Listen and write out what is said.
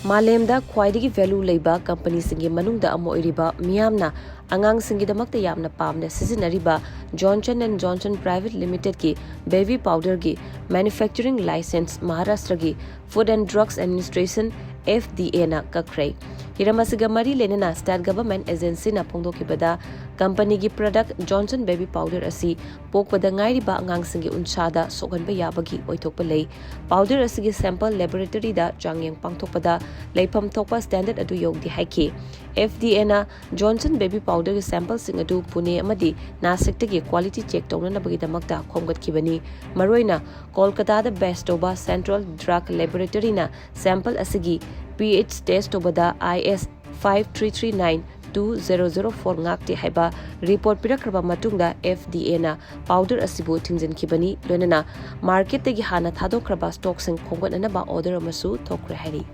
Malemda khwaidagi value leiba company singi manungda amo iriba miyamna angang singidamakta yamna pamna sizinariba Johnson & Johnson Private Limited ki baby powder ki manufacturing license Maharashtra ki Food and Drugs Administration FDA na kakrai. Hiramasiga mari lenena state government agency na pongdokibada company ki product Johnson baby powder asi pokpada ngairiba angang singi unsada soganba yabagi oithokpa lei. Powder asigi sample laboratory da changyang pangthokpada leifam thokpa standard adu yogdi haiki. FDA na Johnson baby powder ki sample sing adu Pune amadi Nasik tagi quality check tawnanabagi damakta khomgatkibani. Maroina Kolkata da best toba Central Drug Laboratory na sample asigi pH test obada IS 5339-2004 ngakti haiba report pirakraba matungda FDA na powder asibu thingjinkibani loinana market tagi hana thadokraba stock sing khongganana ba order amasu thokre hari.